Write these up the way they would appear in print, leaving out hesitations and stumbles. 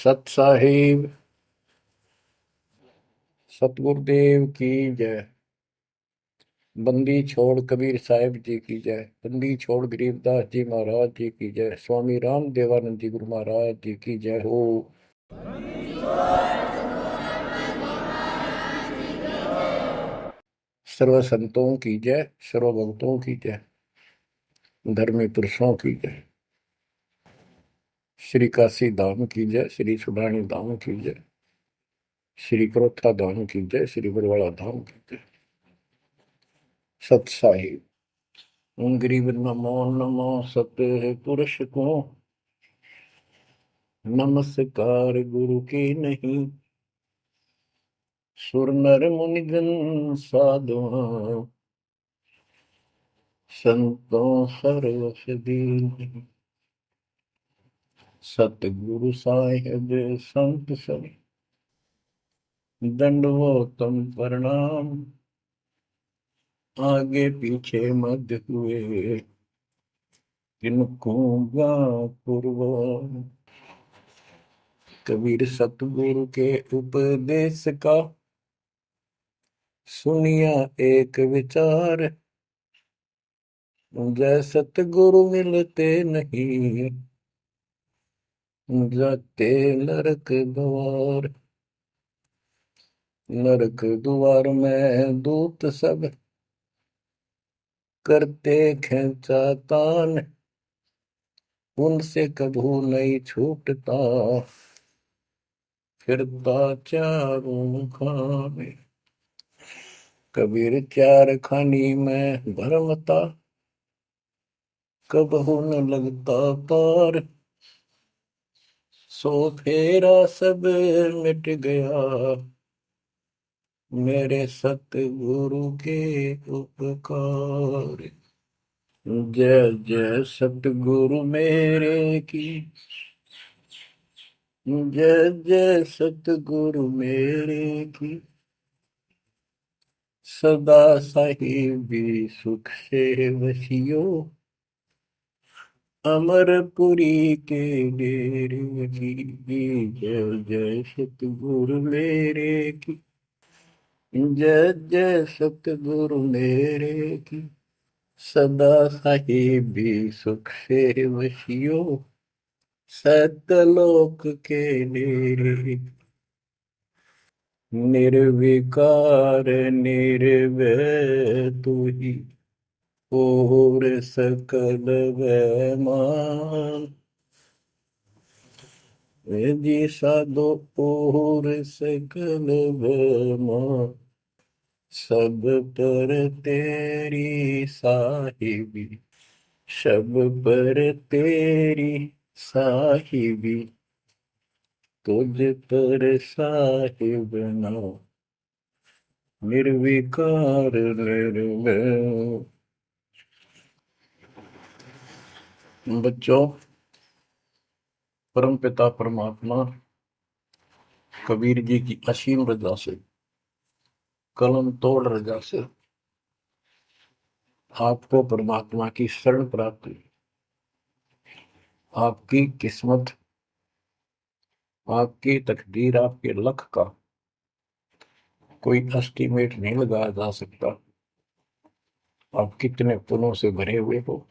सत साहिब सतगुरुदेव की जय। बंदी छोड़ कबीर साहिब जी की जय। बंदी छोड़ गरीबदास जी महाराज जी की जय। स्वामी राम देवानंद जी गुरु महाराज जी की जय हो। सर्व संतों की जय, सर्व भक्तों की जय, धर्मी पुरुषों की जय। श्री काशी धाम की जय, श्री सुडानी धाम की जय, श्री क्रोथा धाम की जय, श्री बरवाड़ा धाम की जय। सत साहिब गरीब नमो नमो सत पुरुष को नमस्कार गुरु की नहीं। सुर नर मुनिगण साधुआ संतों सर्वस दीन। सतगुरु साहिब संत सब दंडवतम प्रणाम। आगे पीछे मध्य हुए किनको पूर्व। कबीर सतगुरु के उपदेश का सुनिया एक विचार। जय सतगुरु मिलते नहीं जाते नरक द्वार। नरक द्वार में दूत सब करते खेचातान। उनसे कभू नहीं छूटता फिरता चारों खाने। कबीर चार खानी में भरमता कबहू न लगता पार। सो फेरा सब मिट गया मेरे सतगुरु के उपकार। जय जय सतगुरु मेरे की जय जय सतगुरु मेरे की। सदा साहिबी सुख से वसियो अमरपुरी के डेरे की। जय जय सतगुरु मेरे की जय जय सतगुरु मेरे की। सदा साहिबी सुख से वसियो सतलोक के डेरे। निर्विकार निर्भय तू ही और सकल वैमान। जी साधो और सकल वैमान। सब पर तेरी साहिबी सब पर तेरी साहिबी। तुझ पर साहिब ना निर्विकार निर्भय। बच्चों, परम पिता परमात्मा कबीर जी की असीम रजा से कलम तोड़ रजा से आपको परमात्मा की शरण प्राप्त हुई। आपकी किस्मत, आपकी तकदीर, आपके लक का कोई एस्टीमेट नहीं लगाया जा सकता। आप कितने पुण्यों से भरे हुए हो।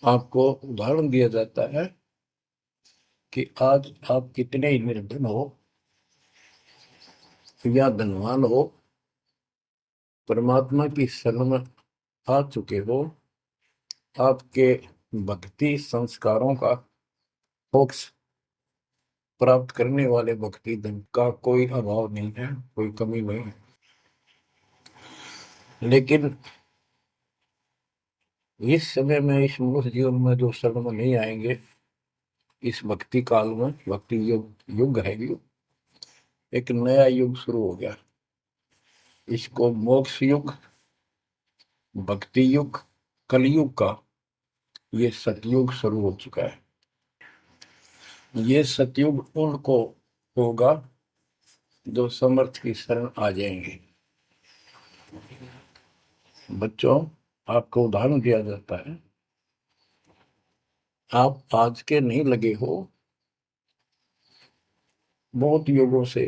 आपको उदाहरण दिया जाता है कि आज आप कितने ही निर्धन हो या धनवान हो, परमात्मा की शरण में आ चुके हो। आपके भक्ति संस्कारों का मोक्ष प्राप्त करने वाले भक्ति धन का कोई अभाव नहीं है, कोई कमी नहीं है। लेकिन इस समय में, इस मनुष्य जीवन में जो शरण में नहीं आएंगे, इस भक्ति काल में, भक्ति युग है, एक नया युग शुरू हो गया। इसको मोक्ष युग, भक्ति युग, कलयुग का ये सतयुग शुरू हो चुका है। ये सतयुग उनको होगा जो समर्थ की शरण आ जाएंगे। बच्चों, आपको उदाहरण दिया जाता है। आप आज के नहीं लगे हो, बहुत युगों से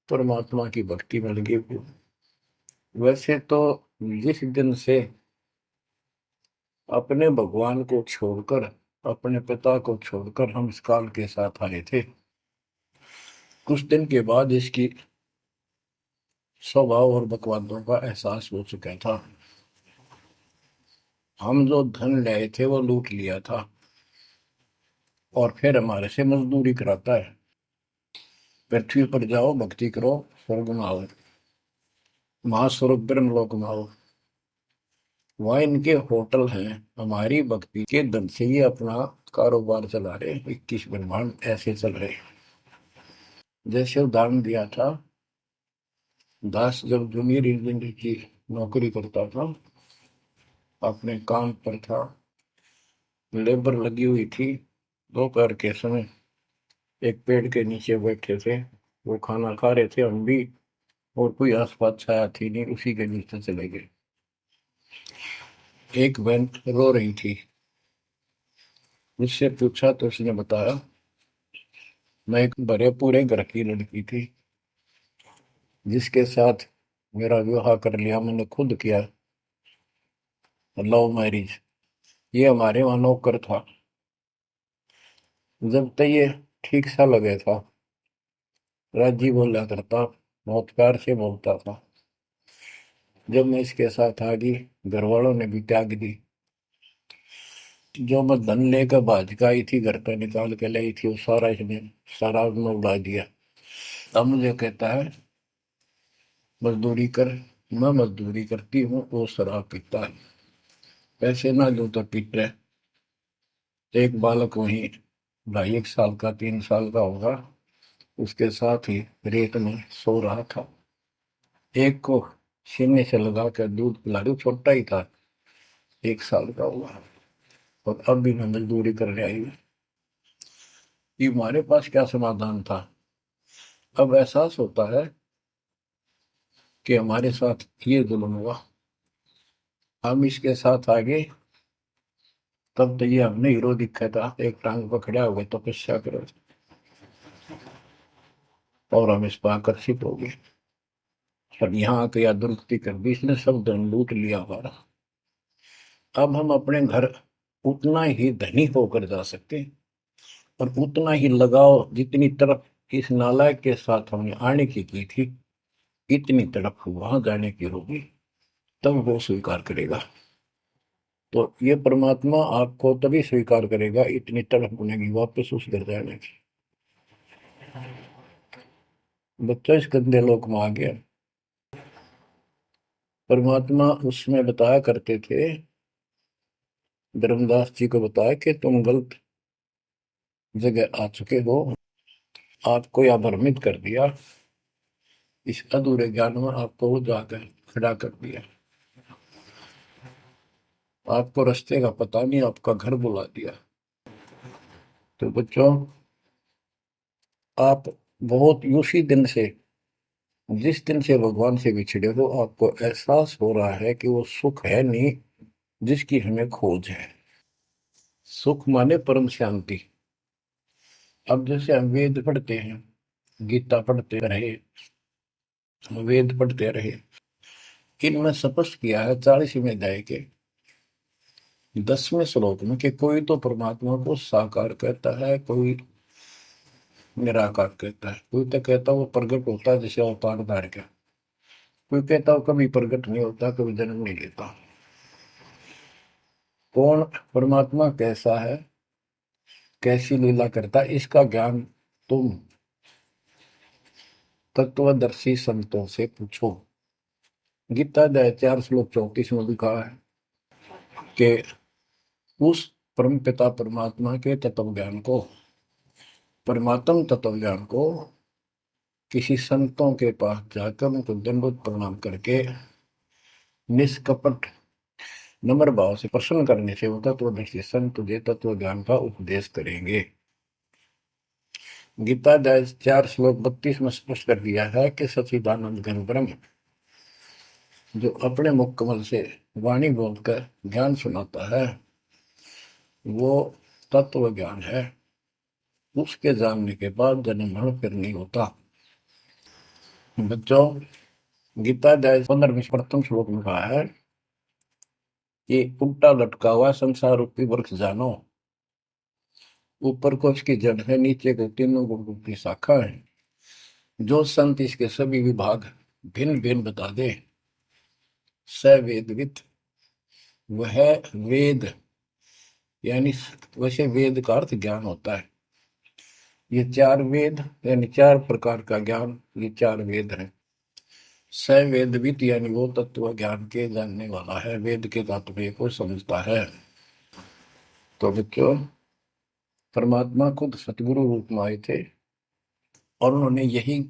परमात्मा की भक्ति में लगे हुए। वैसे तो जिस दिन से अपने भगवान को छोड़कर, अपने पिता को छोड़कर हम इस काल के साथ आए थे, कुछ दिन के बाद इसकी स्वभाव और बकवादों का एहसास हो चुका था। हम जो धन लाए थे वो लूट लिया था और फिर हमारे से मजदूरी कराता है। पृथ्वी पर जाओ, भक्ति करो, स्वर्ग में आओ, महास्वर्ग ब्रह्मलोक में आओ। वहाँ इनके होटल हैं, हमारी भक्ति के धन से ही अपना कारोबार चला रहे। 21 ब्रह्मांड ऐसे चल रहे। जैसे उदाहरण दिया था, दास जब जूनियर इंजीनियर की नौकरी करता था, अपने काम पर था, लेबर लगी हुई थी, दोपहर के समय एक पेड़ के नीचे बैठे थे, वो खाना खा रहे थे, हम भी, और कोई आसपास छाया थी नहीं, उसी के नीचे चले गए। एक बहन रो रही थी, मुझसे पूछा तो उसने बताया, मैं एक बड़े पूरे घर की लड़की थी जिसके साथ मेरा विवाह कर लिया, मैंने खुद किया, लव मैरिज। ये हमारे वहां नौकर था। जब तक ये ठीक सा लगे था, राजी बोला करता, बहुत प्यार से बोलता था। जब मैं इसके साथ आ गई, घर वालों ने भी त्याग दी। जो मैं धन लेकर भाज का आई थी, घर पे निकाल के लाई थी, वो सारा इसने, सारा उसने उड़ा दिया। अब मुझे कहता है मजदूरी कर। मैं मजदूरी करती हूँ, वो शराब पीता है, पैसे ना दूं तो पीट रहे। एक बालक वहीं 2.5 साल का, 3 साल का होगा, उसके साथ ही रेत में सो रहा था। एक को सीने से लगा कर दूध पिला दूं, छोटा ही था, 1 साल का हुआ, और अब भी मैं मजदूरी करने आई हूँ। कि हमारे पास क्या समाधान था। अब एहसास होता है कि हमारे साथ ये जुल्म हुआ, हम इसके साथ आगे, तब तो ये हमने हीरो दिखा था, एक टांग पकड़ा हुआ तपस्या करो, और हम इस पर आकर्षित हो गए। और यहाँ आके या दुरुस्ती कर दी, इसने सब धन लूट लिया हमारा। अब हम अपने घर उतना ही धनी होकर जा सकते हैं, और उतना ही लगाव जितनी तरफ इस नालायक के साथ हमने आने की थी, इतनी तरफ वहां जाने की होगी, तब वो स्वीकार करेगा। तो ये परमात्मा आपको तभी स्वीकार करेगा, इतनी तरफ बनेगी वापस उस घर जाने की। बच्चा इस गंदे लोक में आ गया। परमात्मा उसमें बताया करते थे, धर्मदास जी को बताया कि तुम गलत जगह आ चुके हो, आपको या भ्रमित कर दिया, इस अधूरे ज्ञान में आपको वो जाकर खड़ा कर दिया, आपको रास्ते का पता नहीं, आपका घर बुला दिया। तो बच्चों, आप बहुत उसी दिन से, जिस दिन से भगवान से बिछड़े हो, आपको एहसास हो रहा है कि वो सुख है नहीं जिसकी हमें खोज है। सुख माने परम शांति। अब जैसे हम वेद पढ़ते हैं, गीता पढ़ते रहे, वेद पढ़ते रहे, इनमें स्पष्ट किया है 40वें अध्याय के 10वें श्लोक में कि कोई तो परमात्मा को साकार कहता है, कोई निराकार कहता है, कोई तो कहता है वो प्रकट होता है जैसे अवतार धार का, कोई कहता है कभी प्रकट नहीं होता, कभी जन्म नहीं लेता। कौन परमात्मा कैसा है, कैसी लीला करता है, इसका ज्ञान तुम तत्वदर्शी संतों से पूछो। गीता अध्याय 4 श्लोक 34 में लिखा है कि उस परम पिता परमात्मा के तत्व ज्ञान को, परमात्म तत्व ज्ञान को किसी संतों के पास जाकर उनको दंडवत प्रणाम करके निष्कपट नम्र भाव से प्रसन्न करने से वो तत्वदर्शी संत तुझे तत्व ज्ञान का उपदेश करेंगे। गीता अध्याय 4 श्लोक 32 में स्पष्ट कर दिया है कि सच्चिदानंद घन ब्रह्म जो अपने मुख कमल से वाणी बोलकर ज्ञान सुनाता है, वो तत्व ज्ञान है। उसके जानने के बाद जन्म मरण फिर नहीं होता। बच्चों, गीता अध्याय 15 में प्रथम श्लोक में कहा है कि उल्टा लटका हुआ संसार रूपी वृक्ष जानो, ऊपर को इसकी जड़ है, नीचे को तीनों गुणों की शाखा है। जो संत इसके सभी विभाग भिन्न भिन्न बता दे, स वेदविद, वह वेद, यानी वैसे वेद का अर्थ ज्ञान होता है। ये चार वेद यानी चार प्रकार का ज्ञान, ये चार वेद है। स वेदविद यानी वो तत्व ज्ञान के जानने वाला है, वेद के तात्पर्य को समझता है। तो बच्चों, परमात्मा खुद सतगुरु रूप में आए थे और उन्होंने यही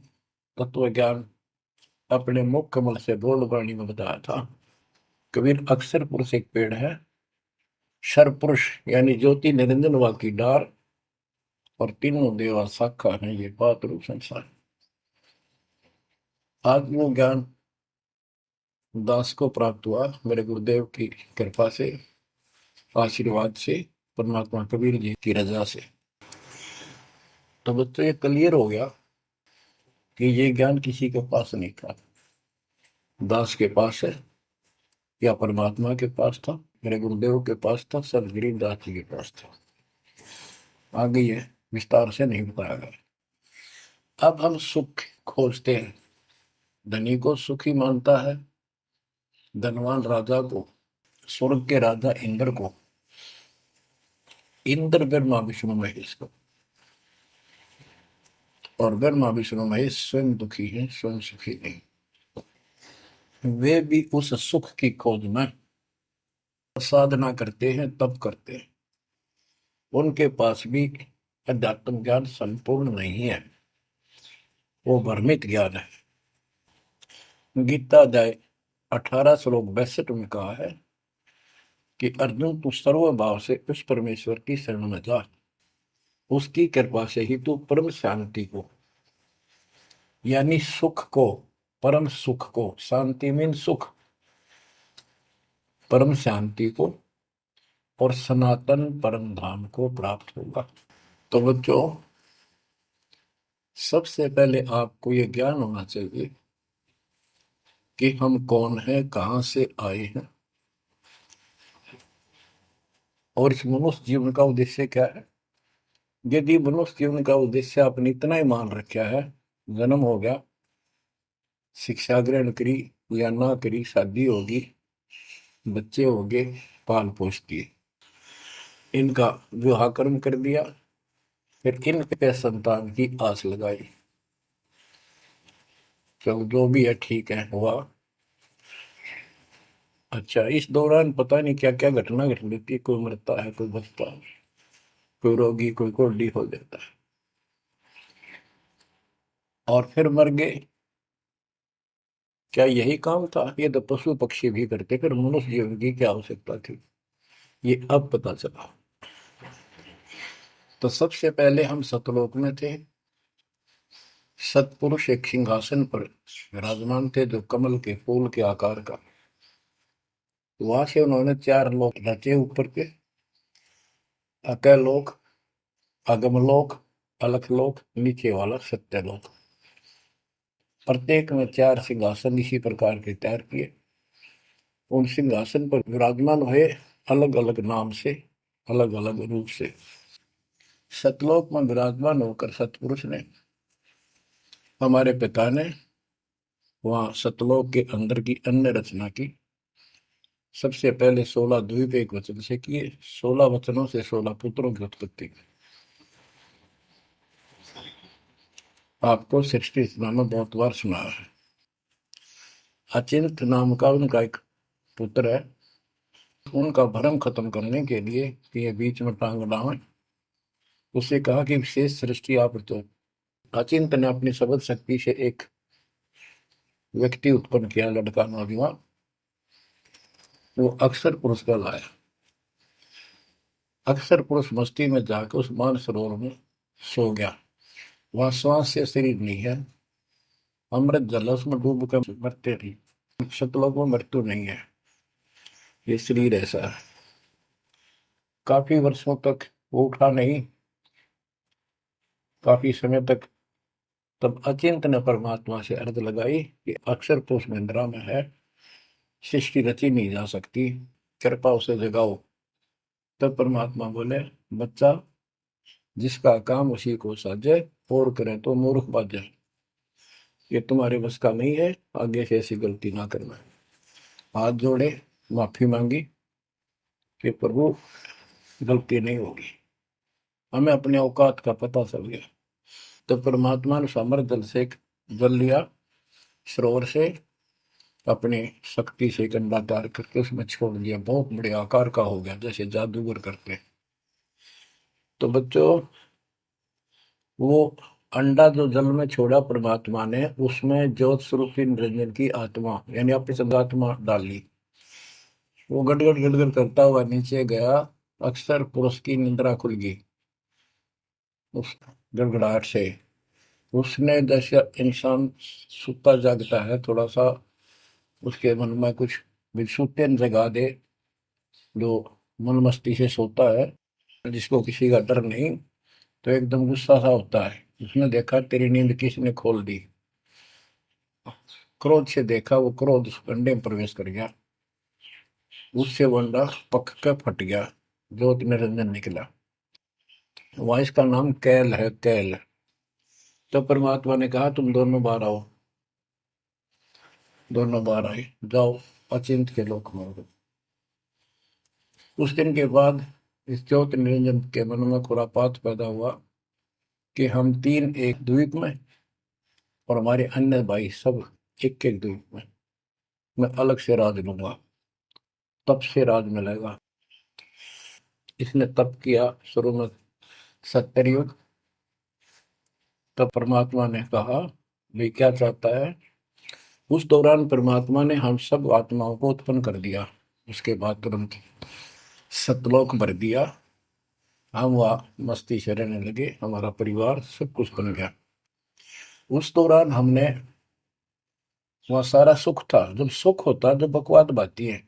तत्व ज्ञान अपने मुख कमल से बोल वाणी में बताया था। कबीर अक्षर पुरुष एक पेड़ है, शर पुरुष यानी ज्योति निरंजन वा की डार, और तीनों देवा शाखा है, ये बात रूप संसार। आज वो ज्ञान दास को प्राप्त हुआ मेरे गुरुदेव की कृपा से, आशीर्वाद से, परमात्मा कबीर जी की रजा से। तो बच्चों, ये क्लियर हो गया कि ये ज्ञान किसी के पास नहीं था, दास के पास है या परमात्मा के पास था, मेरे गुरुदेव के पास था, सदगिरी दास जी के पास था। आगे ये विस्तार से नहीं बताया गया। अब हम सुख खोजते हैं। धनी को सुखी मानता है, धनवान राजा को, स्वर्ग के राजा इंद्र को, इंद्र ब्रह्मा विष्णु महेश को, और ब्रह्मा विष्णु महेश स्वयं दुखी है, स्वयं सुखी नहीं। वे भी उस सुख की खोज में साधना करते हैं, तप करते हैं। उनके पास भी अध्यात्म ज्ञान संपूर्ण नहीं है, वो भ्रमित ज्ञान है। गीता अध्याय 18 श्लोक 62 में कहा है कि अर्जुन, तू सर्व भाव से उस परमेश्वर की शरण में जा, उसकी कृपा से ही तू परम शांति को, यानी सुख को, परम सुख को, शांति मीन सुख, परम शांति को और सनातन परम धाम को प्राप्त होगा। तो बच्चों, सबसे पहले आपको यह ज्ञान होना चाहिए कि हम कौन हैं, कहां से आए हैं, और इस मनुष्य जीवन का उद्देश्य क्या है। यदि मनुष्य जीवन का उद्देश्य आपने इतना ही मान रखा है, जन्म हो गया, शिक्षा ग्रहण करी या ना करी, शादी होगी, बच्चे हो गए, पाल पोस दिए, इनका विवाह कर्म कर दिया, फिर इनके संतान की आस लगाई, चलो जो भी है ठीक है, हुआ। अच्छा, इस दौरान पता नहीं क्या क्या घटना घट लेती है, कोई मरता है, कोई बचता है, कोई रोगी, कोई कोल्डी हो जाता है, और फिर मर गए। क्या यही काम था? ये तो पशु पक्षी भी करते, फिर मनुष्य जीवन की क्या आवश्यकता थी, ये अब पता चला। तो सबसे पहले हम सतलोक में थे, सतपुरुष एक सिंहासन पर विराजमान थे जो कमल के फूल के आकार का। वहां से उन्होंने चार लोक रचे ऊपर के, अकलोक, अगमलोक, अलखलोक, नीचे वाला सत्यलोक। प्रत्येक में चार सिंहासन इसी प्रकार के तैयार किए। उन सिंहासन पर विराजमान हुए अलग अलग नाम से, अलग अलग रूप से। सतलोक में विराजमान होकर सतपुरुष ने, हमारे पिता ने वहां सतलोक के अंदर की अन्य रचना की। सबसे पहले 16 द्वीप एक वचन से किए, 16 वचनों से 16 पुत्रों की उत्पत्ति की। आपको सृष्टि रचना में बहुत बार सुना है। अचिंत नाम का उनका एक पुत्र है, उनका भ्रम खत्म करने के लिए कि ये बीच में टांग डावे, उसे कहा कि विशेष सृष्टि आप तो। अचिंत ने अपनी शब्द शक्ति से एक व्यक्ति उत्पन्न किया, लड़का नौजवान, वो अक्षर पुरुष का लाया। अक्षर पुरुष मस्ती में जाकर उस मान सरोवर में सो गया। वहां श्वास से शरीर नहीं है, अमृत जल उसमें डूब कर मरते नहीं। शतलोक में मृत्यु नहीं है, ये शरीर ऐसा है। काफी वर्षों तक वो उठा नहीं, काफी समय तक। तब अचिंत ने परमात्मा से अर्ज लगाई कि अक्षर तो उस निंद्रा में है, सृष्टि रची नहीं जा सकती, कृपा उसे जगाओ। तब परमात्मा बोले, बच्चा, जिसका काम उसी को साजे, और करें तो मूर्ख बाजे। ये तुम्हारे बस का नहीं है, आगे से ऐसी गलती ना करना। हाथ जोड़े, माफी मांगी कि प्रभु गलती नहीं होगी, हमें अपने औकात का पता चल गया। तो परमात्मा ने समर जल से जल लिया, सरोवर से, अपनी शक्ति से कंडा तैयार करके उसमें छोड़ दिया। बहुत बड़े आकार का हो गया, जैसे जादूगर करते। तो बच्चों, वो अंडा जो जल में छोड़ा परमात्मा ने, उसमें ज्योत स्वरूपी निरंजन की आत्मा यानी अपनी संगात्मा डाली। वो गड़गड़ गड़गड़ करता हुआ नीचे गया। अक्सर पुरुष की निंद्रा खुल गई उस गड़गड़ाहट से। उसने, जैसे इंसान सुता जागता है, थोड़ा सा उसके मन में कुछ विक्षुप्ति जगा दे, जो मन मस्ती से सोता है, जिसको किसी का डर नहीं, तो एकदम गुस्सा सा होता है। उसने देखा तेरी नींद किसने खोल दी। क्रोध से देखा, वो क्रोध उस अंडे में प्रवेश कर गया। उससे वो अंडा पक के फट गया, ज्योत निरंजन निकला। वहां इसका नाम कैल है, कैल। तो परमात्मा ने कहा, तुम दोनों बाहर आओ। दोनों बाहर आए, जाओ अचिंत के लोक में। उस दिन के बाद इस ज्योति निरंजन के मन में खुरापात पैदा हुआ कि हम तीन एक द्वीप में, और हमारे अन्य भाई सब एक एक द्वीप में। मैं अलग से राज लूंगा, तप से राज मिलेगा। इसने तप किया शुरू में, सत्तर युग। तब परमात्मा ने कहा, भाई क्या चाहता है। उस दौरान परमात्मा ने हम सब आत्माओं को उत्पन्न कर दिया। उसके बाद तुरंत सतलोक भर दिया। हम वहाँ मस्ती से रहने लगे, हमारा परिवार सब कुछ बन गया। उस दौरान हमने, वहाँ सारा सुख था। जब सुख होता जब बकवाद बाती है।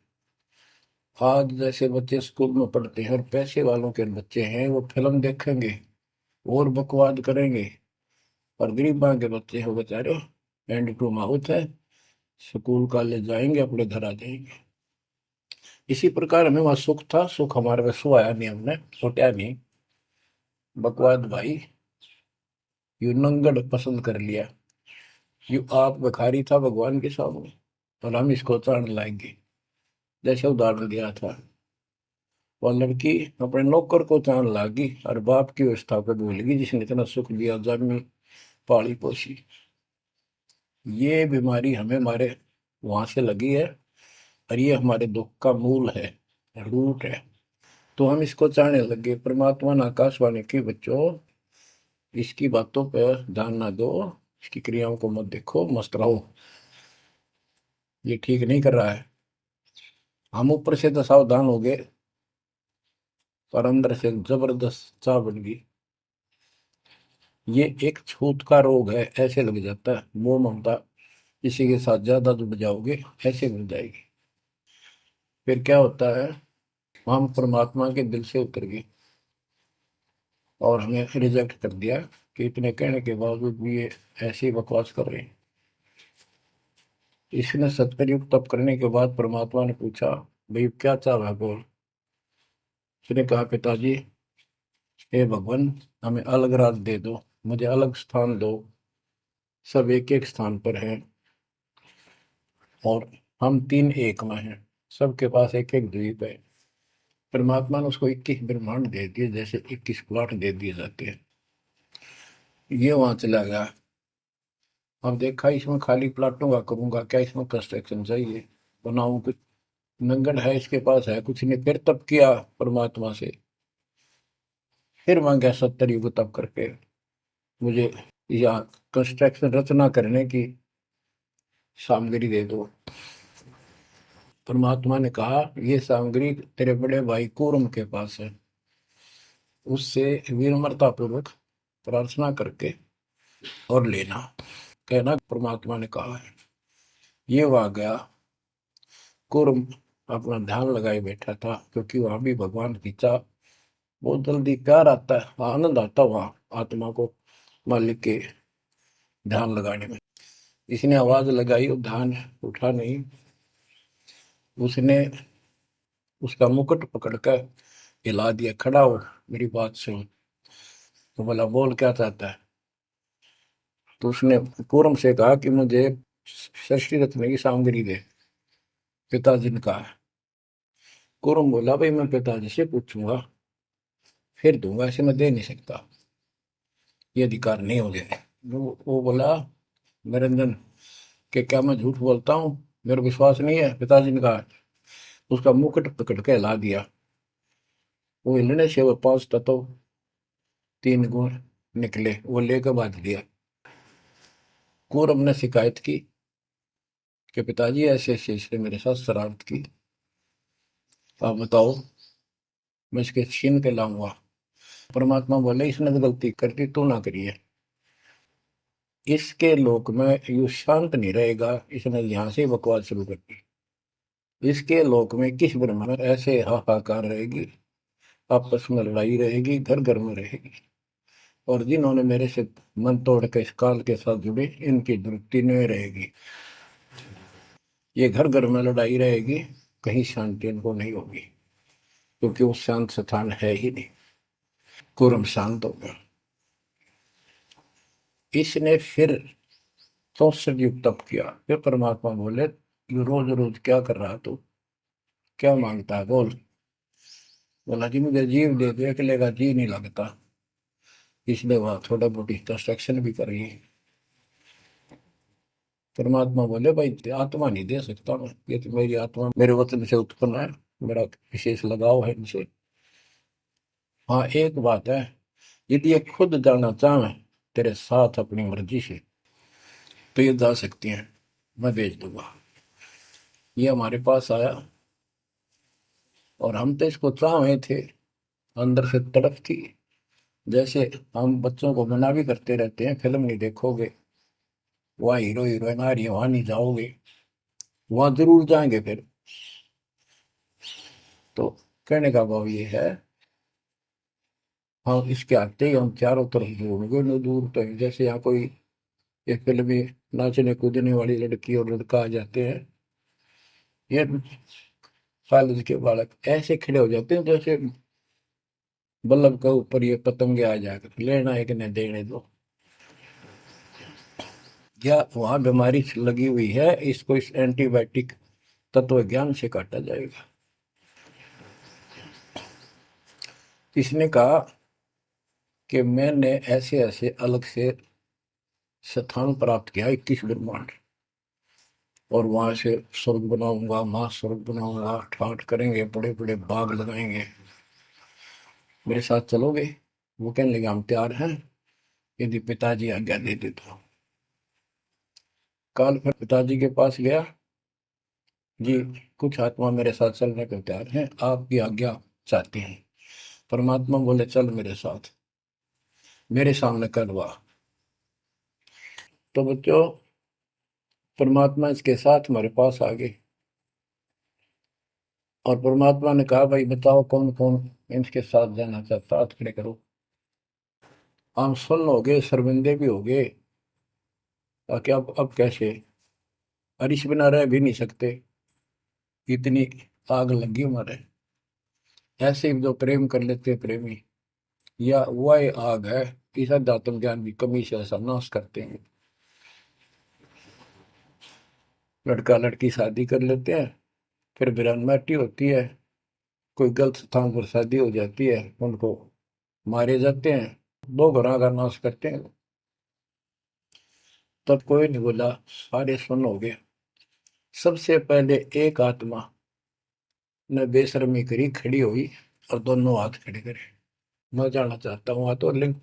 आज जैसे बच्चे स्कूल में पढ़ते हैं और पैसे वालों के बच्चे हैं, वो फिल्म देखेंगे और बकवाद करेंगे। और गरीबां के बच्चे हो बेचारे, एंड टू माउथ है, स्कूल कॉलेज जाएंगे, अपने घर आ जाएंगे। इसी प्रकार हमें वहां सुख था। सुख हमारे में सो आया नहीं, हमने सोचा नहीं। बकवाद भाई, यू नंगड़ पसंद कर लिया। यू आप भिखारी था भगवान के सामने, और हम इसको ताड़ लाएंगे। जैसे उदाहरण दिया था, वो लड़की अपने नौकर को चांद लागी और बाप की व्यवस्था को भूल गई, जिसने इतना सुख दिया, जमी पाली पोसी। ये बीमारी हमें हमारे वहां से लगी है, और ये हमारे दुख का मूल है, रूट है। तो हम इसको चाहने लगे। परमात्मा ने आकाशवाणी की, बच्चों इसकी बातों पर ध्यान ना दो, इसकी क्रियाओं को मत देखो, मस्त रहो, ये ठीक नहीं कर रहा है। हम ऊपर से तो सावधान हो गए, पर अंदर से जबरदस्त चाह बन गई। ये एक छूत का रोग है, ऐसे लग जाता है। मोह ममता किसी के साथ ज्यादा जुड़ जाओगे, ऐसे मिल जाएगी। फिर क्या होता है, हम परमात्मा के दिल से उतर गए और हमें रिजेक्ट कर दिया कि इतने कहने के बावजूद भी ये ऐसी बकवास कर रहे हैं। इसने सत्तर युग तप करने के बाद परमात्मा ने पूछा, भाई क्या चाह रहा है, बोल। उसने कहा, पिताजी, हे भगवान, हमें अलग राज दे दो, मुझे अलग स्थान दो। सब एक एक स्थान पर हैं, और हम तीन एक में हैं। सबके पास एक एक द्वीप है। परमात्मा ने उसको 21 ब्रह्मांड दे दिए, जैसे 21 प्लॉट दे दिए जाते हैं। ये वहां चला गया। अब देखा, इसमें खाली प्लाटों का करूंगा क्या, इसमें कंस्ट्रक्शन चाहिए, बनाऊं कुछ। नंगन है, इसके पास है कुछ नहीं। फिर तब किया परमात्मा से, फिर मांगा 70 युग तब करके, मुझे या कंस्ट्रक्शन रचना करने की सामग्री दे दो। परमात्मा ने कहा, ये सामग्री तेरे बड़े भाई कूर्म के पास है, उससे विनम्रता पूर्वक प्रार्थना करके और लेना, कहना परमात्मा ने कहा है। ये वहां गया। कूर्म अपना ध्यान लगाए बैठा था, क्योंकि वहां भी भगवान की चाह, बहुत जल्दी प्यार आता है, आनंद आता है वहां आत्मा को। मालिक के ध्यान लगाने में। इसने आवाज लगाई और ध्यान उठा नहीं। उसने उसका मुकुट पकड़कर हिला दिया, खड़ा हो, मेरी बात सुन। तो बोला, बोल क्या चाहता है? तो उसने कूर्म से कहा कि मुझे षष्ठी रत्न की सामग्री दे, पिताजी ने कहा। कूर्म बोला, भाई मैं पिताजी से पूछूंगा फिर दूंगा, ऐसे मैं दे नहीं सकता, ये अधिकार नहीं हो गया। वो बोला, निरंजन, कि क्या मैं झूठ बोलता हूँ? मेरा विश्वास नहीं है? पिताजी ने कहा। उसका मुकुट पकड़ के हिला दिया। वो हिलने से वो 5 तत्व 3 गुण निकले, वो लेकर बांध दिया। कूर्म ने शिकायत की कि पिताजी ऐसे ऐसे इसने मेरे साथ शरारत की, आप बताओ, मैं इसके छीन के लाऊंगा। परमात्मा बोले, इसने तो गलती कर दी, तू ना करिए। इसके लोक में यू शांत नहीं रहेगा, इसने यहां से बकवास शुरू कर दी। इसके लोक में किस ब्रह्म में ऐसे हाहाकार रहेगी, आपस में लड़ाई रहेगी, घर घर में रहेगी। और जिन्होंने मेरे से मन तोड़ के इस काल के साथ जुड़े, इनकी तृप्ति नहीं रहेगी। ये घर घर में लड़ाई रहेगी, कहीं शांति इनको नहीं होगी, क्योंकि वो शांत स्थान है ही नहीं। कुरम शांत हो गया। इसने फिर 64 युग तप किया। फिर परमात्मा बोले, ये रोज रोज क्या कर रहा तू, क्या मांगता है, बोल। बोला, जी मुझे जीव दे दे, अकेले का जी नहीं लगता, इसलिए वहां थोड़ा मोटी कंस्ट्रक्शन भी कर रही है। परमात्मा बोले, भाई आत्मा नहीं दे सकता मैं, ये तो मेरी आत्मा मेरे वतन से उत्पन्न है, मेरा विशेष लगाव है इनसे। हाँ, एक बात है, यदि ये खुद जाना चाहे तेरे साथ अपनी मर्जी से, तो ये जा सकती हैं, मैं भेज दूंगा। ये हमारे पास आया और हम तो इसको चाहे थे, अंदर से तड़प थी। जैसे हम बच्चों को मना भी करते रहते हैं, फिल्म नहीं देखोगे, वहाँ हीरो हीरोइन आ रही है, वहां नहीं जाओगे, वहां जरूर जाएंगे फिर। तो कहने का भाव ये है, हाँ, इसके आते ही हम चारों तरफ ढूंढोगे न दूर तक। जैसे यहाँ कोई एक फिल्म में नाचने कूदने वाली लड़की और लड़का आ जाते हैं, ये कॉलेज के बालक ऐसे खड़े हो जाते हैं जैसे बल्लभ के ऊपर ये पतंगे आ जाकर, लेना एक ने देने दो। या वहां बीमारी लगी हुई है, इसको इस एंटीबायोटिक तत्व ज्ञान से काटा जाएगा। इसने कहा कि मैंने ऐसे ऐसे अलग से स्थान प्राप्त किया, 21 ब्रह्मांड, और वहां से स्वर्ग बनाऊंगा, मां स्वर्ग बनाऊंगा, ठाठ करेंगे, बड़े बड़े बाग लगाएंगे, मेरे साथ चलोगे? वो कहने लगे, हम तैयार हैं, यदि पिताजी आज्ञा दे दे तो। काल फिर पिताजी के पास गया, जी कुछ आत्मा मेरे साथ चलने को तैयार हैं, आपकी आज्ञा चाहते हैं। परमात्मा बोले, चल मेरे साथ, मेरे सामने करवा। तो बच्चों, परमात्मा इसके साथ हमारे पास आ गए और परमात्मा ने कहा, भाई बताओ कौन कौन इनके साथ जाना चाहता, हाथ खड़े करो। हम सुन्न हो गए, शर्मिंदे भी हो गए, ताकि अब कैसे, अरिश बिना रह भी नहीं सकते, इतनी आग लगी हमारे। ऐसे ही जो प्रेम कर लेते हैं प्रेमी, या वह आग है, इस अध्यात्म ज्ञान की कमी से ऐसा नाश करते हैं। लड़का लड़की शादी कर लेते हैं, फिर वीरानमाटी होती है, कोई गलत स्थान पर शादी हो जाती है, उनको मारे जाते हैं, 2 घरों का नाश करते हैं। तब कोई नहीं बोला, सारे सुन हो गए। सबसे पहले एक आत्मा ने बेशर्मी करी, खड़ी हुई और दोनों हाथ खड़े करे। मैं जाना चाहता हूँ, हाथ और लिंग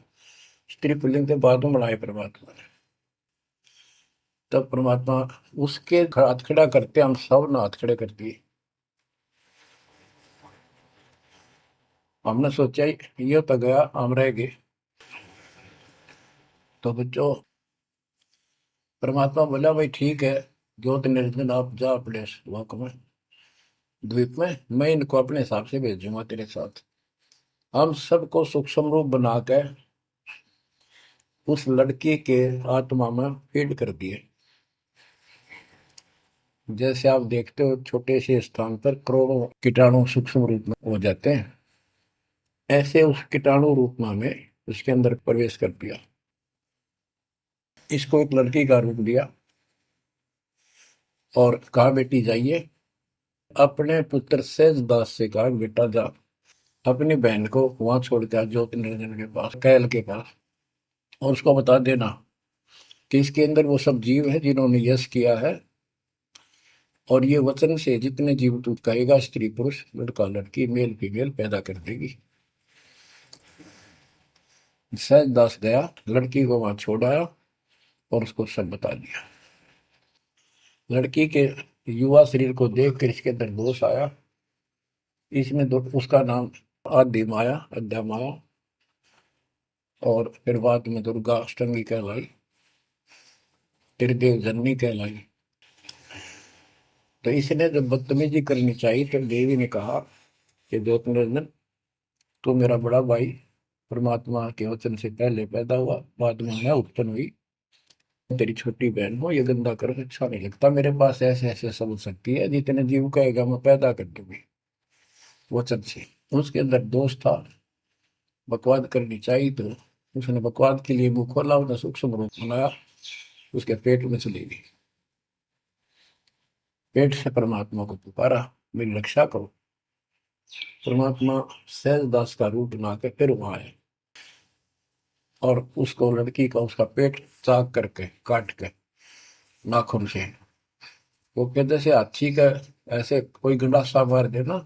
स्त्री पुल्लिंग के बाद में बनाए परमात्मा ने। तब परमात्मा उसके हाथ खड़ा करते, हम सब ने हाथ खड़े कर दिए। हमने सोचा ये तो गया, हम रह गए। तो बच्चों, परमात्मा बोला, भाई ठीक है, ज्योत निरंजन आप जा अपने लोक में, द्वीप में, मैं इनको अपने हिसाब से भेजूंगा तेरे साथ। हम सबको सूक्ष्म रूप बना के उस लड़की के आत्मा में फीड कर दिए। जैसे आप देखते हो छोटे से स्थान पर करोड़ों कीटाणु सूक्ष्म रूप में हो जाते हैं, ऐसे उस कीटाणु रूप में उसके अंदर प्रवेश कर दिया। इसको एक लड़की का रूप दिया और कहा बेटी जाइए, अपने पुत्र सहजदास से कहा बेटा जा अपनी बहन को वहां छोड़ के ज्योति निरंजन के पास, कैल के पास, और उसको बता देना कि इसके अंदर वो सब जीव है जिन्होंने यश किया है, और ये वचन से जितने जीव तू कहेगा स्त्री पुरुष लड़का लड़की मेल फीमेल पैदा कर देगी। सहजदास गया, लड़की को वहां छोड़ आया और उसको सब बता दिया। लड़की के युवा शरीर को देख कर इसके अंदर दोष आया। इसमें उसका नाम आदि माया, अद्या माया, और फिर बाद में दुर्गा अष्टंगी कहलाई, त्रिदेव जननी कहलाई। तो इसने जब बदतमीजी करनी चाहिए तो देवी ने कहा कि ज्योति निरंजन तू मेरा बड़ा भाई परमात्मा के वचन से पहले पैदा हुआ, बाद में मैं उत्पन्न हुई, तेरी छोटी बहन हो, ये गंदा कर अच्छा नहीं लगता, मेरे पास ऐसे ऐसे समझ सकती है, जितने जीव कहेगा मैं पैदा कर दूंगी वचन से। उसके अंदर दोष था, बकवाद करनी चाहिए, तो उसने बकवाद के लिए मुंह खोला, उसने सूक्ष्म रूप बनाया, उसके पेट में चली गई। पेट से परमात्मा को पुकारा मेरी रक्षा करो। परमात्मा सहजदास का रूप बना के फिर वहां आए और उसको लड़की का उसका पेट चाक करके काट के नाखून से, वो कहते से हाथी का ऐसे कोई गंडासा मार दे ना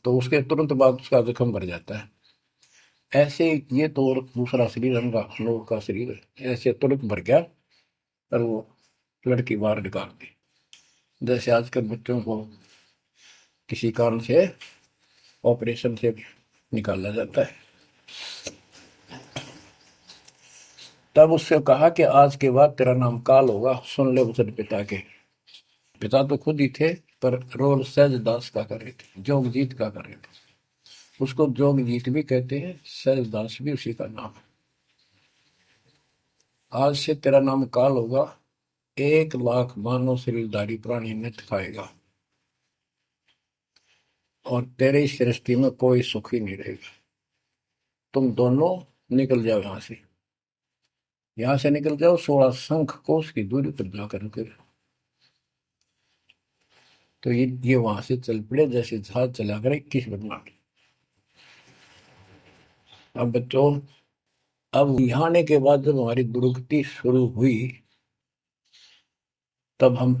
तो उसके तुरंत बाद उसका जख्म भर जाता है, ऐसे ये तो और दूसरा शरीर अंगा लोग का शरीर ऐसे तुरंत भर गया और वो लड़की बाहर निकाल दी। जैसे आजकल बच्चों को किसी कारण से ऑपरेशन से निकाला जाता है। तब उससे कहा कि आज के बाद तेरा नाम काल होगा, सुन ले वचन पिता के। पिता तो खुद ही थे पर रोल सहजदास का कर रहे थे, जोगजीत का कर रहे थे। उसको जोगजीत भी कहते हैं, सहजदास भी उसी का नाम है। आज से तेरा नाम काल होगा, 1,00,000 मानव शरीरधारी प्राणी नित्य खाएगा और तेरे इस सृष्टि में कोई सुख ही नहीं रहेगा। तुम दोनों निकल जाओ यहां से निकल जाओ 16 शंख कोस की दूरी पर जाकर के। तो ये वहां से चल पड़े जैसे जहाज चला कर 21 ब्रह्मांड। अब बच्चों, अब यहाँ आने के बाद जब हमारी दुर्गति शुरू हुई तब हम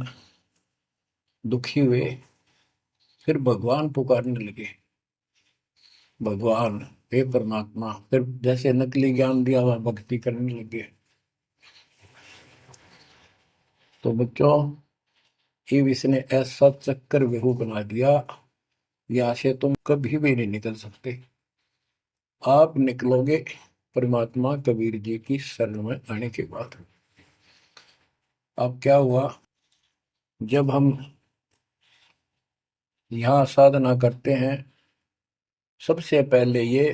दुखी हुए, फिर भगवान पुकारने लगे, भगवान हे परमात्मा, फिर जैसे नकली ज्ञान दिया हुआ भक्ति करने लगे। तो बच्चों, शिव इसने ऐसा चक्कर व्यू बना दिया, यहाँ से तुम कभी भी नहीं निकल सकते। आप निकलोगे परमात्मा कबीर जी की शरण में आने के बाद। अब क्या हुआ, जब हम यहाँ साधना करते हैं, सबसे पहले ये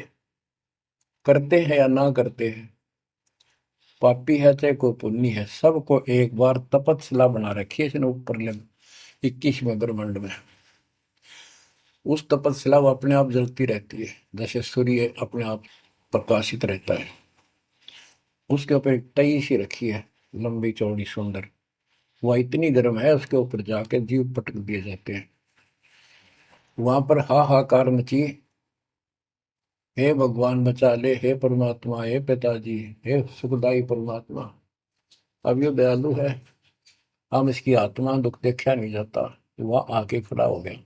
करते हैं या ना करते हैं, पापी है चाहे कोई पुण्य है, सबको एक बार तपस्या बना रखी है इसने ऊपर 21वें ब्रह्मांड में। उस तपस्या वो अपने आप जलती रहती है, जैसे सूर्य अपने आप प्रकाशित रहता है। उसके ऊपर एक तई सी रखी है, लंबी चौड़ी सुंदर, वह इतनी गर्म है उसके ऊपर जाके जीव पटक दिए जाते हैं। वहां पर हाहाकार मची, हे भगवान बचा ले, हे परमात्मा, हे पिताजी, हे सुखदाई परमात्मा। अब ये दयालु है, हम इसकी आत्मा दुख देखा नहीं जाता, वह आके खड़ा हो गया।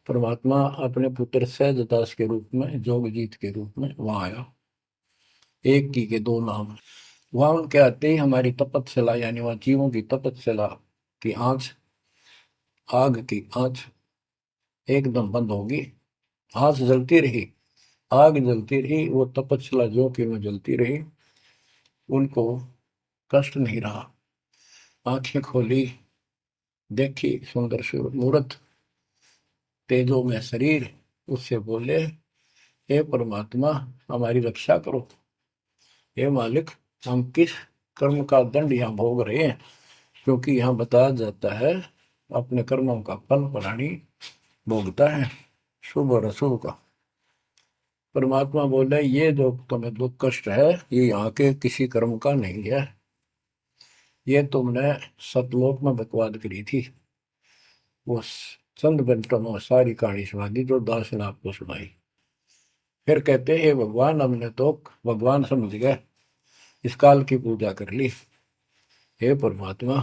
परमात्मा अपने पुत्र सहजदास के रूप में, जोगजीत के रूप में वहां आया। एक की के दो नाम। वहां उनके आते ही हमारी तपस्या, यानी वहां जीवों की तपस्या की आंच, आग की आंच एकदम बंद होगी। आंच जलती रही, आग जलती रही, वो तपस्या जो कि में जलती रही, उनको कष्ट नहीं रहा। आंखें खोली, देखी सुंदर मूर्त, तेजो में शरीर, उससे बोले हे परमात्मा हमारी रक्षा करो, हे मालिक, हम किस कर्म का दंड यहाँ भोग रहे हैं, क्योंकि यहाँ बताया जाता है अपने कर्मों का फल प्राणी भोगता है, शुभ और अशुभ का। परमात्मा बोले ये जो तुम्हें दुख कष्ट है ये यहाँ के किसी कर्म का नहीं है, ये तुमने सतलोक में बकवाद करी थी। वो चंद घंटों में सारी कहानी सुना दी जो दास ने आपको सुनाई। फिर कहते हे भगवान, हमने तो भगवान समझ गए, इस काल की पूजा कर ली। हे परमात्मा,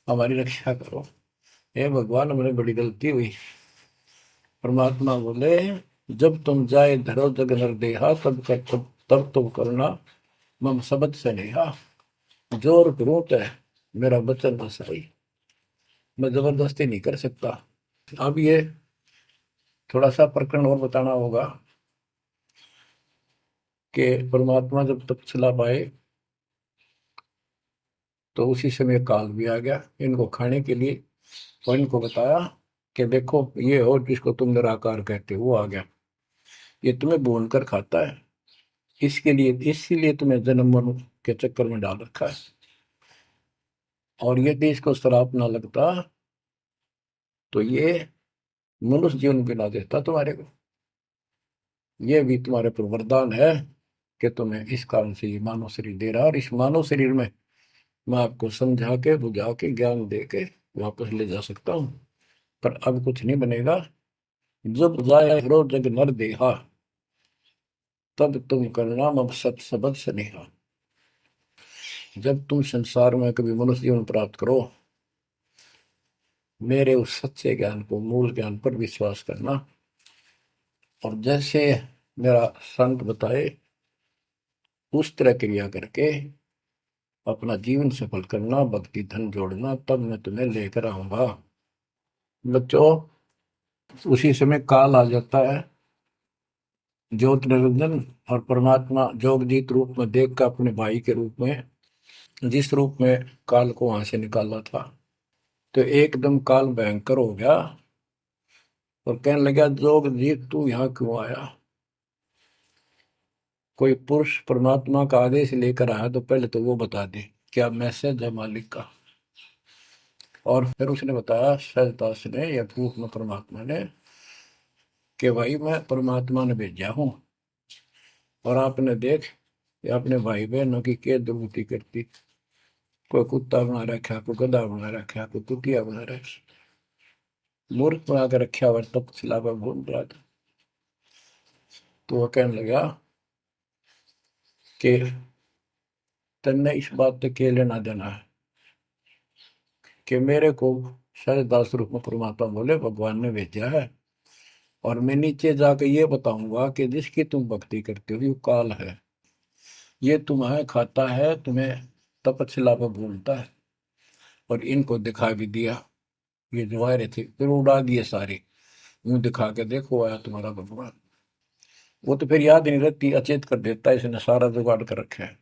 हमारी रक्षा करो। हे भगवान, हमने बड़ी गलती हुई। परमात्मा बोले जब तुम जाए धरो जग नर देहा, तब तुम करना मम शब्द से नेहा। जोर करूं है मेरा वचन न सही, मैं जबरदस्ती नहीं कर सकता। अब ये थोड़ा सा प्रकरण और बताना होगा कि परमात्मा जब तपस्या पाए तो उसी समय काल भी आ गया इनको खाने के लिए, और इनको बताया कि देखो ये हो जिसको तुम निराकार कहते हो वो आ गया, ये तुम्हें भून कर खाता है, इसके लिए इसीलिए तुम्हें जन्म मरण के चक्कर में डाल रखा है। और यदि इसको श्राप ना लगता तो ये मनुष्य जीवन भी ना देता तुम्हारे को। ये भी तुम्हारे पर वरदान है कि तुम्हें इस कारण से ये मानव शरीर दे रहा है, और इस मानव शरीर में मैं आपको समझा के बुझा के ज्ञान दे के वापस ले जा सकता हूँ। पर अब कुछ नहीं बनेगा। जब जाए रो जग नर देहा, तब तुम करना मम सत सबद स्नेहा। जब तुम संसार में कभी मनुष्य जीवन प्राप्त करो, मेरे उस सच्चे ज्ञान को, मूल ज्ञान पर विश्वास करना, और जैसे मेरा संत बताए उस तरह क्रिया करके अपना जीवन सफल करना, भक्ति धन जोड़ना, तब मैं तुम्हें लेकर आऊंगा। बच्चों, उसी समय काल आ जाता है ज्योत निरंजन, और परमात्मा जोगजीत रूप में देख कर अपने भाई के रूप में, जिस रूप में काल को वहां से निकाला था, तो एकदम काल भयंकर हो गया और कहने लगा जोगजीत तू यहाँ क्यों आया। कोई पुरुष परमात्मा का आदेश लेकर आया तो पहले तो वो बता दे क्या मैसेज है मालिक का। और फिर उसने बताया सहजदास ने या रूप में परमात्मा ने कि भाई मैं परमात्मा ने भेजा हूं, और आपने देख ये अपने भाई बहनों की क्या दुर्गति करती, कोई कुत्ता बना रखा, कोई गधा बना रखा, कोई कुतिया बना रखा, मूर्ख बना के रखा हुआ तब सिलावा घूम रहा था। तो वह कहने लगा कि तन्ने इस बात से के लेना देना है कि मेरे को सहजदास रूप में परमात्मा बोले भगवान ने भेजा है, और मैं नीचे जाकर ये बताऊंगा कि जिसकी तुम भक्ति करते हो ये काल है, ये तुम्हें खाता है, तुम्हें तपस्या पर भूलता है। और इनको दिखा भी दिया, ये जो आ रहे थे फिर उड़ा दिए सारे, यूं दिखा के देखो आया तुम्हारा भगवान। वो तो फिर याद नहीं रहती, अचेत कर देता है, इसने सारा जुगाड़ कर रखा है।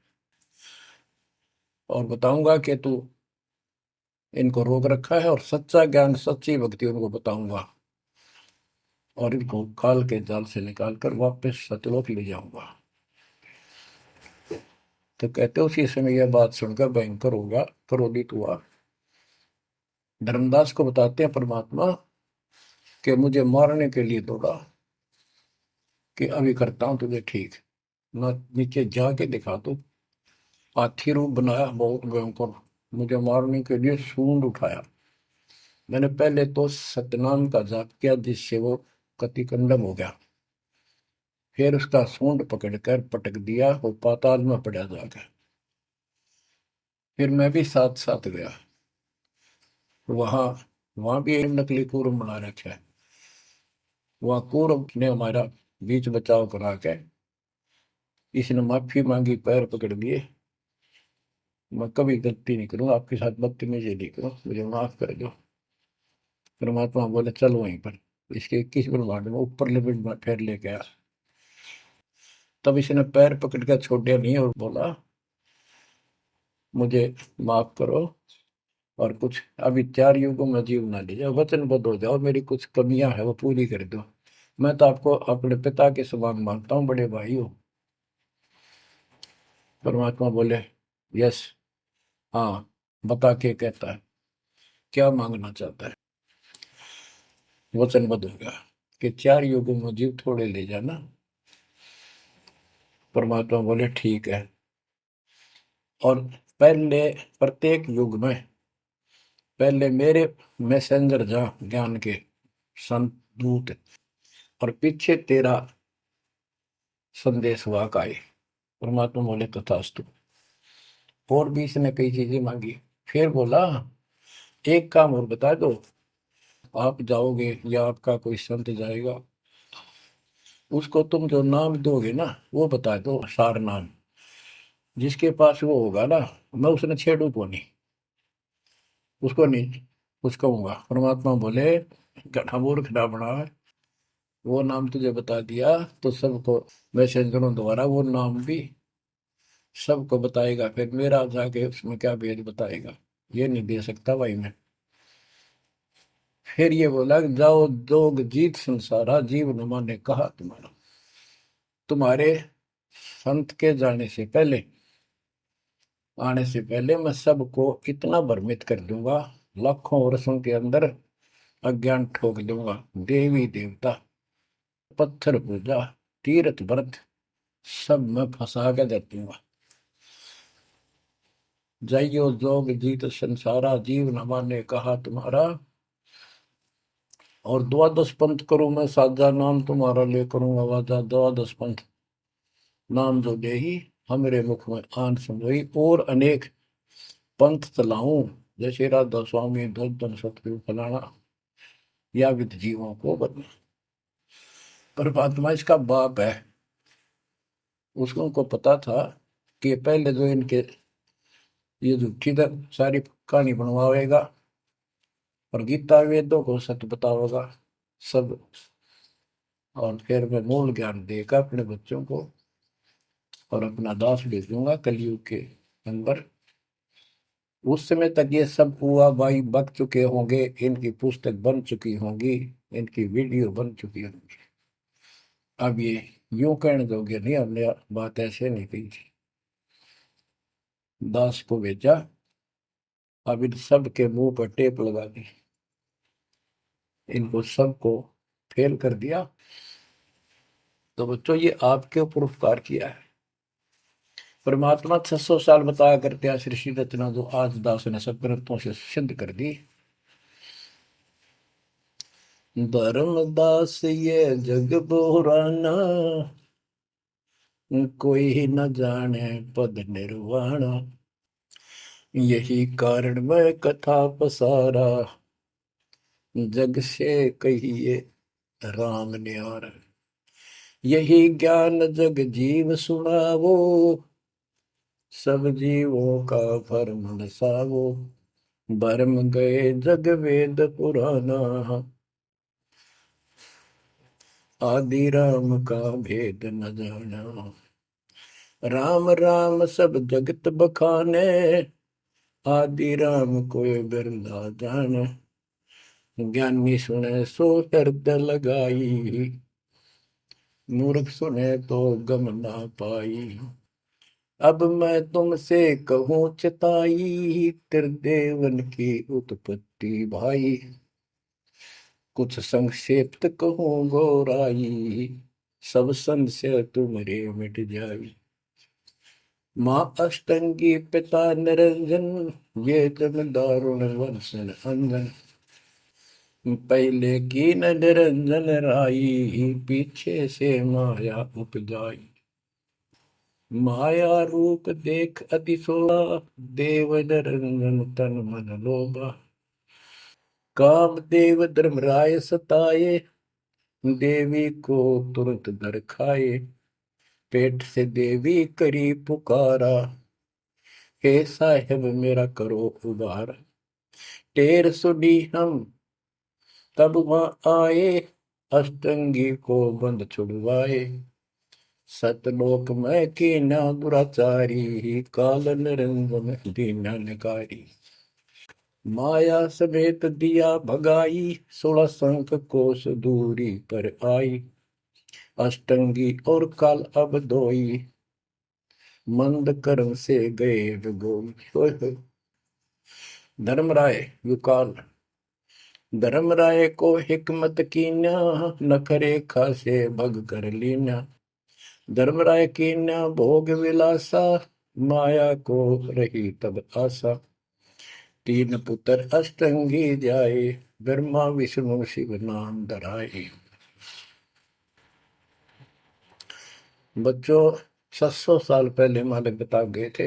और बताऊंगा कि तू इनको रोक रखा है, और सच्चा ज्ञान सच्ची भक्ति उनको बताऊंगा, और इनको काल के जाल से निकाल कर वापस सतलोक ले जाऊंगा। तो कहते उसी समय यह बात सुनकर भयंकर होगा, क्रोधित हुआ। धर्मदास को बताते हैं परमात्मा कि मुझे मारने के लिए दौड़ा कि अभी करता हूं तुझे ठीक, ना नीचे जाके दिखा दो। हाथी रूप बनाया बहुत भयंकर, मुझे मारने के लिए सूंड उठाया। मैंने पहले तो सतनाम का जाप किया जिससे वो कतिकंडम हो गया, फिर उसका सूंड पकड़कर पटक दिया, वो पाताल में पड़ा जाकर। फिर मैं भी साथ साथ गया, वहां वहां भी एक नकली कूर्म बना रखा है। वहां कूर्म ने हमारा बीच बचाव करा के इसने माफी मांगी, पैर पकड़ लिए, मैं कभी गलती नहीं करूँ आपके साथ, बदतमीजी नहीं करूँ, मुझे माफ कर दो। परमात्मा बोले चल वहीं पर इसके 21 ब्रह्मांड में ऊपर लिमिट में फिर लेके आया। तब इसने पैर पकड़ कर छोड़े नहीं और बोला मुझे माफ करो, और कुछ अभी 4 युगों में जीव ना लीजिए, वचनबद्ध हो जाओ, मेरी कुछ कमियां है वो पूरी कर दो। मैं तो आपको अपने पिता के समान मानता हूँ, बड़े भाई हो। परमात्मा बोले यस, हाँ, बता के कहता है क्या मांगना चाहता है। वचनबद्ध हो गया कि 4 युगों में जीव थोड़े ले जाना। परमात्मा बोले ठीक है। और पहले प्रत्येक युग में पहले मेरे मैसेंजर जा ज्ञान के संत दूत, और पीछे तेरा संदेश वाहक आए। परमात्मा बोले तथास्तु। और भी इसने कई चीजें मांगी। फिर बोला एक काम और बता दो, आप जाओगे या आपका कोई संत जाएगा, उसको तुम जो नाम दोगे ना वो बता दो, सार नाम। जिसके पास वो होगा ना, मैं उसने छेड़ू को नहीं, उसको नहीं कुछ कहूंगा। परमात्मा बोले गधा मूर्ख ना बना, वो नाम तुझे बता दिया तो सबको मैसेंजरों द्वारा वो नाम भी सबको बताएगा, फिर मेरा जाके उसमें क्या भेद बताएगा, ये नहीं दे सकता भाई मैं। फिर ये बोला कि जाओ दोग जीत संसारा, जीव न माने कहा तुम्हारा। तुम्हारे संत के जाने से पहले, आने से पहले मैं सबको इतना भ्रमित कर दूंगा, लाखों वर्षों के अंदर अज्ञान ठोक दूंगा। देवी देवता, पत्थर पूजा, तीर्थ व्रत सब मैं फंसा के दे दूंगा। जाइयो जोग जीत संसारा, जीव न माने कहा तुम्हारा। और द्वादश पंथ करूं मैं साजा, नाम तुम्हारा ले करूंगा वाजा। द्वादश पंथ नाम जो देही, हमरे मुख में आन समोई। और अनेक पंथ चलाऊं, जैसे राधा स्वामी, धन सतगुरु फलाना, या विद जीवों को बदना। परमात्मा इसका बाप है। उसको को पता था कि पहले जो इनके ये झूठी सारी कहानी बनवाएगा और गीता वेदों को सत्य बतावेगा सब, और फिर मैं मूल ज्ञान देगा अपने बच्चों को, और अपना दास भेजूंगा कलयुग के अंदर। उस समय तक ये सब हुआ भाई बक चुके होंगे, इनकी पुस्तक बन चुकी होंगी, इनकी वीडियो बन चुकी होंगी। अब ये यूं कहने दोगे नहीं, हमने बात ऐसे नहीं कही थी। दास को भेजा, अब इन सब के मुंह पर टेप लगा दी, इनको सबको फेल कर दिया। तो बच्चों ये आपके ऊपर उपकार किया है। परमात्मा 600 साल बताया करते हैं सृष्टि रचना, जो आज दास ने सब ग्रंथों से सिद्ध कर दी। धर्मदास ये जग बोराना, कोई न जाने पद निर्वाणा। यही कारण मैं कथा पसारा, जग से कहिए राम न्यारा। यही ज्ञान जग जीव सुनावो, सब जीवों का भरम नसावो। भरम गए जग वेद पुराना, आदि राम का भेद न जाना। राम राम सब जगत बखाने, आदि राम कोई बिरला जाने। ज्ञानी सुने सो हृदय लगाई, मूर्ख सुने तो गम ना पाई। अब मैं तुमसे कहूँ चिताई, त्रिदेवन की उत्पत्ति भाई। कुछ संक्षेप्त कहूँ गौराई, सब संशय तुमरे मिट जाई। माँ अष्टंगी पिता निरंजन, ये जन दारुण वर्षन अंजन। पहले की न निरंजन राई, पीछे से माया उपजाई। माया रूप देख अति शोभा, देव निरंजन तन मन लोभा। काम देव धर्मराय सताए, देवी को तुरंत दर खाए। पेट से देवी करी पुकारा, हे साहेब मेरा करो उबार। टेर सुनी हम तब वहां आए, अष्टंगी को बंद छुड़वाए। सतलोक में कीना दुराचारी, काल निरंजन दीना निकारी। माया समेत दिया भगाई, 16 संख कोस दूरी पर आई। अष्टंगी और काल अब दोई, मंद कर्म से गए विगोई। धर्मराय युकाल धर्मराय को हिकमत कीन्या, नखरे खासे भग कर लीन्या। धर्मराय कीन्या भोग विलासा, माया को रही तब आशा। तीन पुत्र अष्टंगी जाए, ब्रह्मा विष्णु शिव नाम धराए। बच्चों 700 साल पहले हमारे बता गए थे,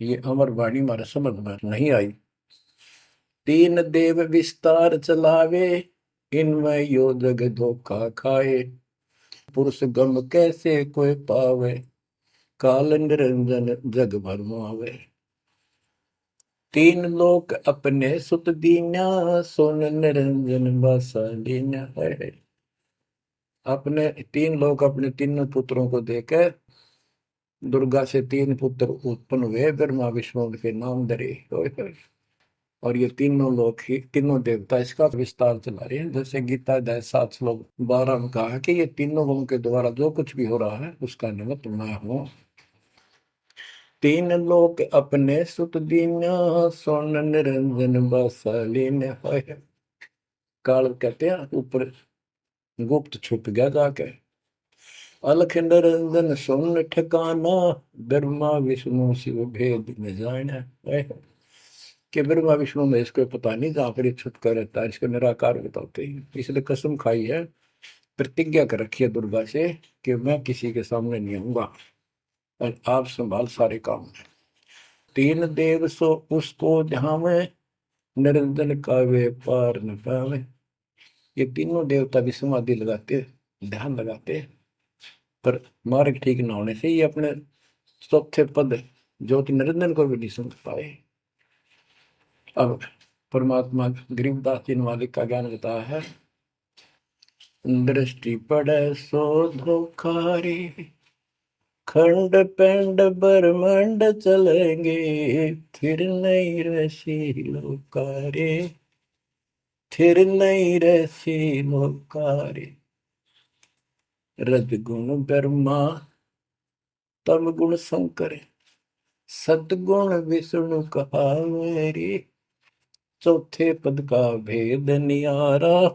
ये अमर वाणी हमारे समझ में नहीं आई। तीन देव विस्तार चलावे, इनमें यो जग धोखा खाए। पुरुष गम कैसे कोई पावे, काल निरंजन जग भरमावे। तीन लोक अपने सुत दीन्या, सोन निरंजन बासा लीन्या है। अपने तीन लोग अपने तीनों पुत्रों को देकर दुर्गा से तीन पुत्र उत्पन्न हुए, ब्रह्मा विष्णु के नाम धरे। और ये तीनों लोग ही तीनों देवता इसका विस्तार चला रहे हैं। जैसे गीता अध्याय 7 श्लोक 12 में कहा कि ये तीनों लोगों के द्वारा जो कुछ भी हो रहा है उसका निमित्त मैं हूं। तीन लोक अपने सुत दीन्या, सोन निरंजन बासालीन। काल कहते हैं ऊपर गुप्त छुप गया जाके। अलख निरंजन सोन ठिकाना, ब्रह्मा विष्णु शिव भेद न जाना। कि ब्रह्मा विष्णु में इसको पता नहीं, जहां पर छुप कर रहता है इसको निराकार बताते हैं। इसलिए कसम खाई है, प्रतिज्ञा कर रखी है दुर्गा से कि मैं किसी के सामने नहीं आऊंगा और आप संभाल सारे काम। तीन देव सो उसको ध्यावे, निरंजन का वे पार न पावे। ये तीनों देवता भी समाधि लगाते, ध्यान लगाते, पर मार्ग ठीक न होने से ये अपने चौथे पद ज्योति निरंजन को भी नहीं समझ पाए। अब परमात्मा गरीबदास जी मालिक का ज्ञान बताया है। दृष्टि पड़े सो धोखारी, खंड पेंड ब्रह्मांड चलेंगे, फिर नहीं रसी लोकारे, फिर नहीं रसी लोकारे। रजगुण ब्रह्मा तम गुण शंकर, सतगुण विष्णु कहावेरी। चौथे पद का भेद नियारा,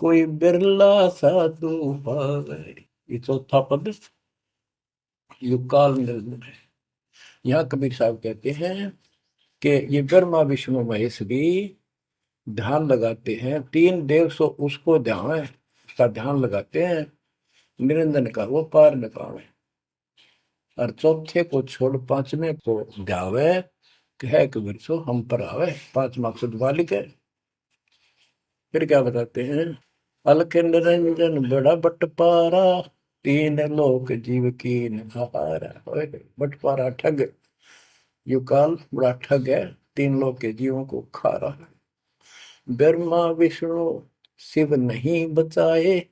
कोई बिरला साधु पावेरी। ये चौथा पद युकाल निर्णय है। यहाँ कबीर साहब कहते हैं कि ये ब्रह्मा विष्णु महेश भी ध्यान लगाते हैं। तीन देव सो उसको ध्यान है, उसका ध्यान लगाते हैं, निरंजन का वो पार न पावे। और चौथे को छोड़ पांचवें को ध्यावे, कह कबीर सो हम पर आवे। पांच मकसद वालिक है। फिर क्या बताते हैं, अलख निरंजन बड़ा बटपारा, तीन लोक जीव की नहारा। बटपारा ठग, युकाल बड़ा ठग है, तीन लोक के जीवों को खा रहा है। ब्रह्मा विष्णु शिव नहीं बचाए,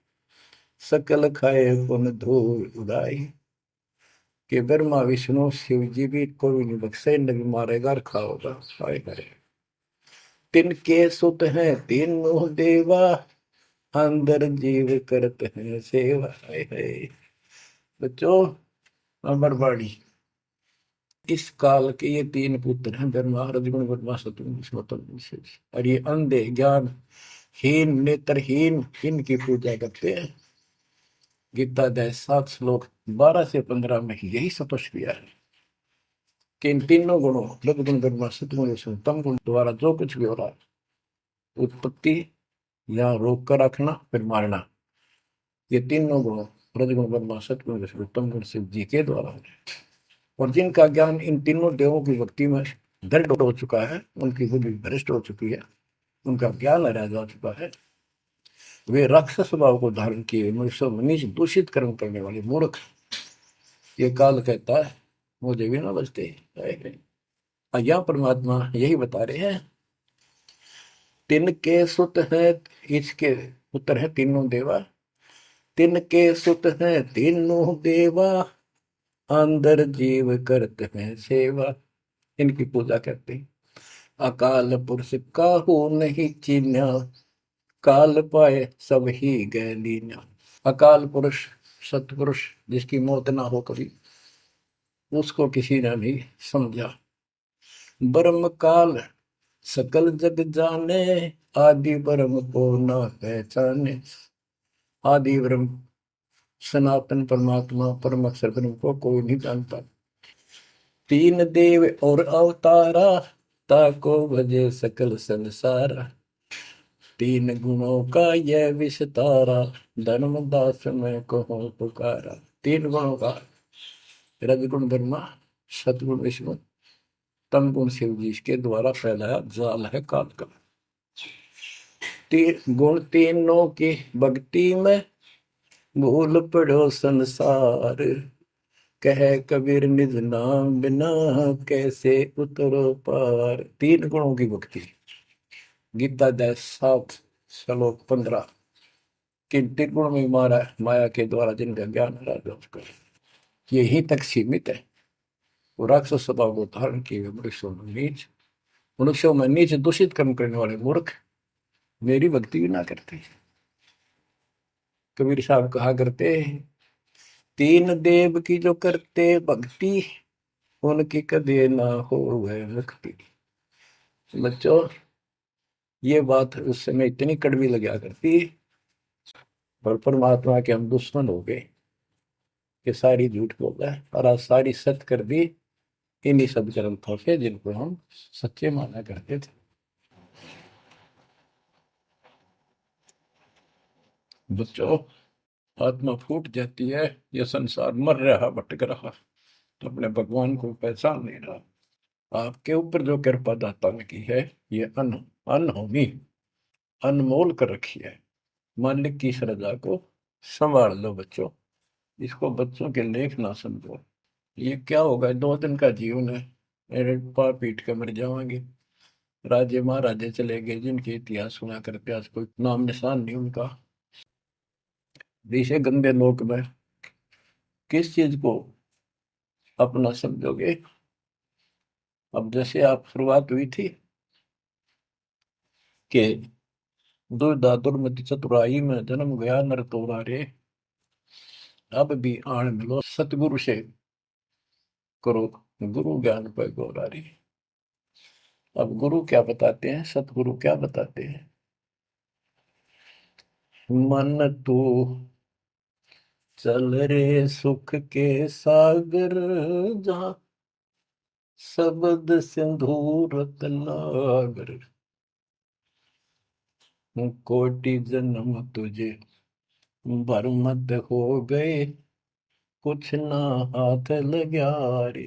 सकल खाए पुन धूल उड़ाए। कि ब्रह्मा विष्णु शिव जी भी कोई नहीं बख्शे, न भी मारेगा और खाओगा। तिनके सुत हैं तीनों देवा, अंदर जीव करते हैं सेवा। बच्चों अमरवाणी, इस काल के ये तीन पुत्र हैं, ब्रह्मा रजगुण ब्रह्मा सतगुण विष्णु। और ये अंधे ज्ञान हीन नेत्रहीन इनकी पूजा करते हैं। गीता अध्याय 7 श्लोक 12 से 15 में यही स्पष्ट किया है कि इन तीनों गुणों रजगुण ब्रह्मा सतगुण विष्णु तम गुण द्वारा जो कुछ भी हो रहा है, उत्पत्ति या रोक कर रखना फिर मारना, ये तीनों गुण रजगुण ब्रह्मा सतगुण विष्णु तम गुण शिव जी के द्वारा है। और जिनका ज्ञान इन तीनों देवों की भक्ति में दृढ़ हो चुका है, उनकी बुद्धि भ्रष्ट हो चुकी है, उनका ज्ञान हरा जा चुका है, वे राक्षस स्वभाव को धारण किए मनुष्य दूषित कर्म करने वाले मूर्ख, ये काल कहता है मुझे भी ना बचते। यहाँ परमात्मा यही बता रहे हैं, तिनके सुत हैं, इसके पुत्र है तीनों देवा, तिनके सुत हैं तीनों देवा, अंदर जीव करते हैं सेवा। इनकी पूजा करते हैं। अकाल पुरुष काहू नहीं चीन्या, काल पाए सब ही गए लीन्या। अकाल पुरुष सतपुरुष जिसकी मौत ना हो कभी, उसको किसी ने नहीं समझा। ब्रह्म काल सकल जग जाने, आदि ब्रह्म को न पहचाने। आदि ब्रह्म सनातन परमात्मा परम अक्षर ब्रह्म को कोई नहीं जानता। तीन देव और अवतारा, ताको भजे सकल संसारा। तीन गुणों का यह विस्तारा, धर्मदास में कहो पुकारा। तीन गुणों का, रजगुण ब्रह्मा, सतगुण विष्णु, तम गुण शिव जी के द्वारा फैलाया जाल है काल का। तीन गुण तीनों की भक्ति में, भूल पड़ो संसार। कह कबीर निज नाम बिना, कैसे उतरो पार। तीन गुणों की भक्ति, गीता 7 श्लोक 15। किन तीन गुण में मारा माया के द्वारा जिनका ज्ञान राजा उसका यही तक सीमित है। वो राक्षस स्वभाव को धारण किए मनुष्यों में नीच, मनुष्यों में नीच दूषित कर्म करने वाले मूर्ख मेरी भक्ति भी ना करते। कबीर साहब कहा करते, तीन देव की जो करते भक्ति, उनकी कदे ना हो वह मुक्ति। बच्चों, ये बात उस समय इतनी कड़वी लगा करती, पर परमात्मा के हम दुश्मन हो गए कि सारी झूठ बोल रहा है, और आज सारी सत्य कर दी इन्हीं सब ग्रंथों से जिनको हम सच्चे माना करते थे। बच्चों, आत्मा फूट जाती है, यह संसार मर रहा भटक रहा, तो अपने भगवान को पहचान नहीं रहा। आपके ऊपर जो कृपा दाता ने की है, ये अनहोनी अनमोल कर रखी है। मालिक की श्रद्धा को संभाल लो बच्चों, इसको बच्चों के लेख ना समझो। ये क्या होगा, 2 दिन का जीवन है, मेरे पार पीट कर मर जाओगे। राजे महाराजे चले गए जिनके इतिहास सुना करते, आज कोई नाम निशान नहीं उनका। विषय गंदे लोक में किस चीज को अपना समझोगे। अब जैसे आप शुरुआत हुई थी कि दुर्धा दुर्मति चतुराई में जन्म गया नर तोरा रे, अब भी आण मिलो सतगुरु से करो गुरु ज्ञान पर गौरा रे। अब गुरु क्या बताते हैं, सतगुरु क्या बताते हैं। मन तू चल रे सुख के सागर, जहाँ शब्द सिंधु रत्नागर। कोटि जन्म तुझे भरमत हो गए, कुछ ना हाथ लग्या रे।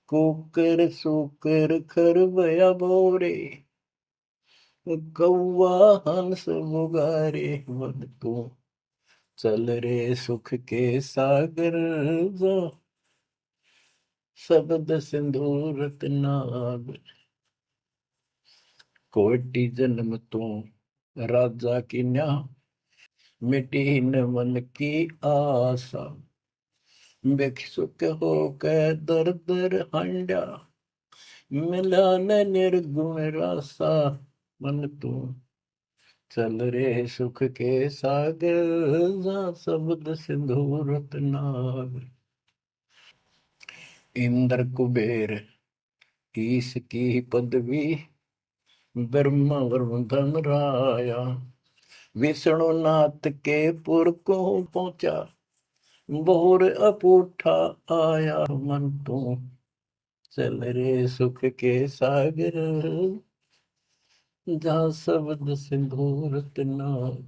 कुकर सुकर खरबया बोरे, कौवा हंस मुगारे। मन तू चल रे सुख के सागर, जो शब्द सिंधु रत्नागर। कोटि जन्म तू राजा की न्या, मिटी न मन की आशा। भिक्षुक होकर दर दर हंडा, मिला न निर्गुण रासा। मन तू चल रे सुख के सागर, जहाँ शब्द सिंधु रत्नागर। इंद्र कुबेर ईश की पदवी, ब्रह्मा वरुण धन राया। विष्णु नाथ के पुर को पहुंचा, बोर अपूठा आया। मन तू चल रे सुख के सागर, जहाँ शब्द सिंधु रत्नागर।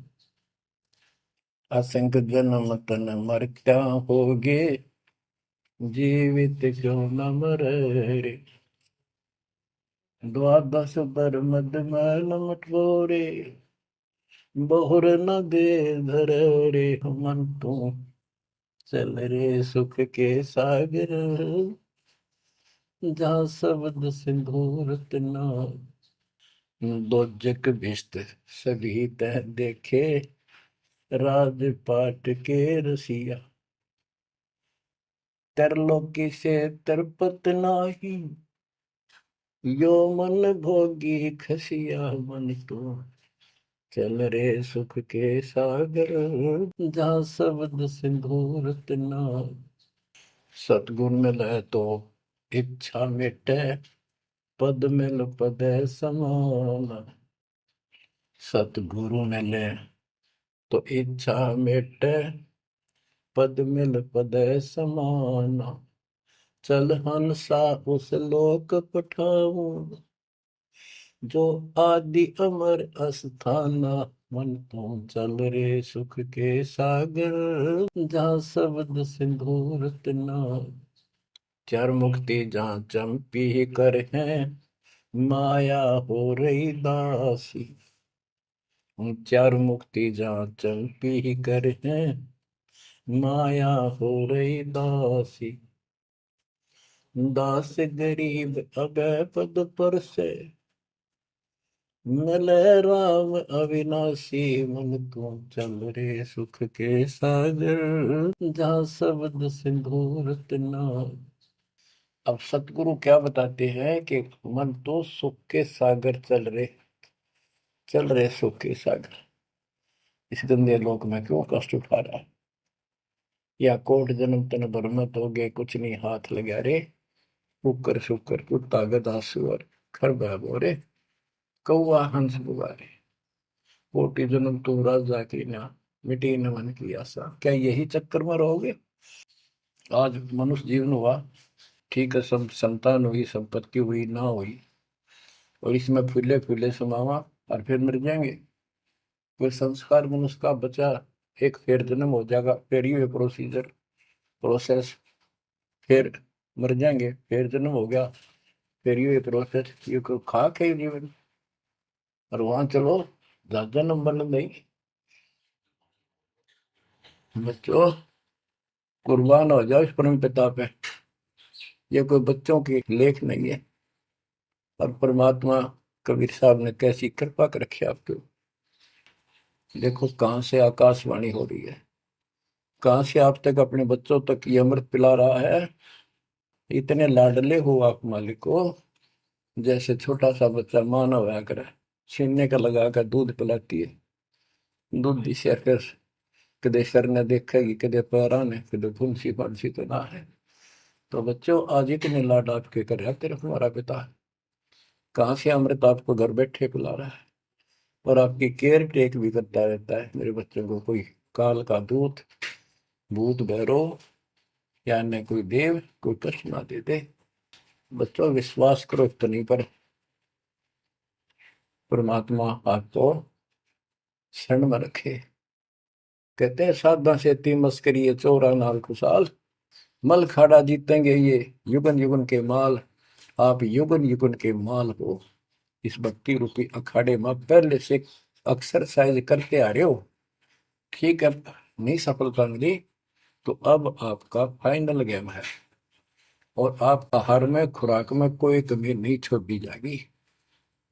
असंख्य जन्म तन मरता होगे, जीवित क्यों न मरे रे। द्वादश बर मद मैल मटोरे, बहुर न दे धर रे। मन तू चल रे सुख के सागर, जहाँ शब्द सिंधु रत्नागर। दोजक भिष्ट सभी तह देखे, राजपाट के रसिया। तरलोकी से तरपत नाही, यो मन भोगी खसिया। मन तो चल रे सुख के सागर, जहाँ शब्द सिंधु रत्नागर। सतगुण मिले तो इच्छा मिटे, पद मिल पद समान। सतगुरु मिले तो इच्छा मिटे, पद मिल पद समान। चल हंसा उस लोक पठाऊं, जो आदि अमर अस्थाना। मन तो चल रे सुख के सागर, जहाँ शब्द सिंदूर तना। चार मुक्ति जहाँ चंपी कर है, माया हो रही दासी। चार मुक्ति जहाँ चंपी कर है, माया हो रही दासी। दास गरीब अगय पद पर से, मिले राम अविनाशी। मन तू चल रे सुख के सागर, जहाँ शब्द सिंदूर तना। अब सतगुरु क्या बताते हैं कि मन तो सुख के सागर चल रहे सुख के सागर। इस गंदे लोक में क्यों कष्ट उठा रहा है? या कोट जन्म तन भर में तो गए, कुछ नहीं हाथ लगा रे। कुकर शुकर कुत्ता गधा सुअर, खरबा बोरे, कौआ हंस बुआरे। कोटि जन्म तू राजा की ना, मिटी न मन की आशा। क्या यही चक्कर में रहोगे? आज मनुष्य जीवन हुआ, ठीक है, सब संतान हुई, संपत्ति हुई ना हुई, और इसमें फूले फूले समावा और फिर मर जाएंगे। कोई संस्कार मनुष्य का बचा, एक फिर जन्म हो जाएगा, फिर ये प्रोसेस, फिर मर जाएंगे, फिर जन्म हो गया, फिर ये प्रोसेस। ये कोई खाक है जीवन? और वहां चलो जन्म बन नहीं। बच्चों, कुर्बान हो जाओ इस परम पिता पे। ये कोई बच्चों की लेख नहीं है। और परमात्मा कबीर साहब ने कैसी कृपा कर रखी आपके। देखो कहां से आकाशवाणी हो रही है, कहां से आप तक अपने बच्चों तक ये अमृत पिला रहा है। इतने लाडले हो आप मालिक को, जैसे छोटा सा बच्चा माँ ना होया करे, छीनने का लगा कर दूध पिलाती है। दूध दी से फिर कदे सर ने देखेगी, कदे पैरा ने, कदे फुंसी फांसी तो ना है। तो बच्चों, आज इतने लाड आपके कर रहा तेरा हमारा पिता, कहाँ से अमृत आपको घर बैठे पिला रहा है। और आपकी केयर टेक भी करता रहता है मेरे बच्चों को। कोई काल का दूत, भूत भैरव या अन्य कोई देव कोई कष्ट ना दे दे। बच्चों, विश्वास करो इतनी पर, परमात्मा आपको शरण में रखे। कहते हैं साधा से ती मस्करी है, चोरा नाल खुशाल। मल खाड़ा जीतेंगे ये युगन युगन के माल। आप युगन युगन के माल हो। इस भक्ति रूपी अखाड़े में पहले से एक्सरसाइज करते आ रहे हो, ठीक है। नहीं सफलता मिली तो अब आपका फाइनल गेम है, और आप आहार में खुराक में कोई कमी नहीं छोड़ी जाएगी।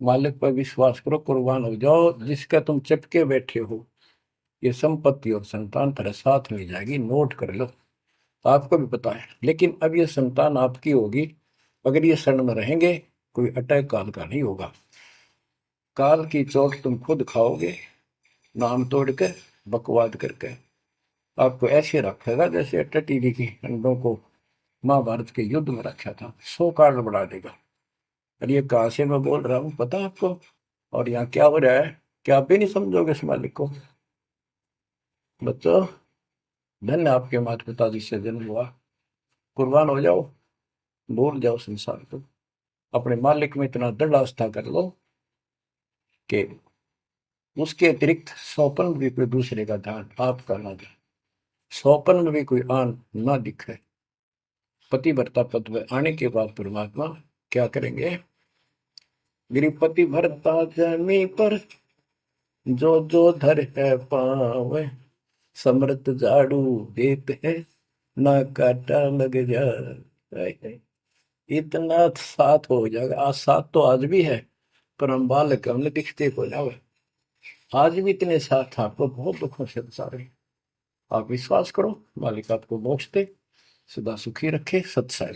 मालिक पर विश्वास करो, कुर्बान हो जाओ। जिसका तुम चिपके बैठे हो, ये संपत्ति और संतान तेरे साथ मिल जाएगी, नोट कर लो। आपको भी पता है, लेकिन अब ये संतान आपकी होगी अगर ये शरण में रहेंगे। कोई अटैक काल का नहीं होगा। काल की चोट तुम खुद खाओगे, नाम तोड़ के, बकवाद करके। आपको ऐसे रखेगा जैसे टटीरी की अंडों को महाभारत के युद्ध में रखा था, 100 कारण बढ़ा देगा। और ये कहां से मैं बोल रहा हूँ पता है आपको? और यहाँ क्या हो रहा है, क्या आप भी नहीं समझोगे इस मालिक को? बच्चों, धन्य आपके माता पिता जिससे जन्म हुआ। कुर्बान हो जाओ, भूल जाओ संसार को, अपने मालिक में इतना दृढ़ आस्था कर लो कि उसके अतिरिक्त सौपन में भी कोई दूसरे का ध्यान आपका ना दे, सौपन में भी कोई आन ना दिखे। पति भरता पद में आने के बाद परमात्मा क्या करेंगे? गिरिपति भरता जमी पर, जो जो धर है पावे। समृत झाड़ू देते हैं, ना काटा लग जाए। इतना साथ हो जाएगा। आज साथ तो आज भी है, पर हम बालक हमने दिखते हो जावे। आज भी इतने साथ आपको बहुत दुखों से सारे। आप विश्वास करो, मालिक आपको मोक्ष दे, सदा सुखी रखे, सत्संग।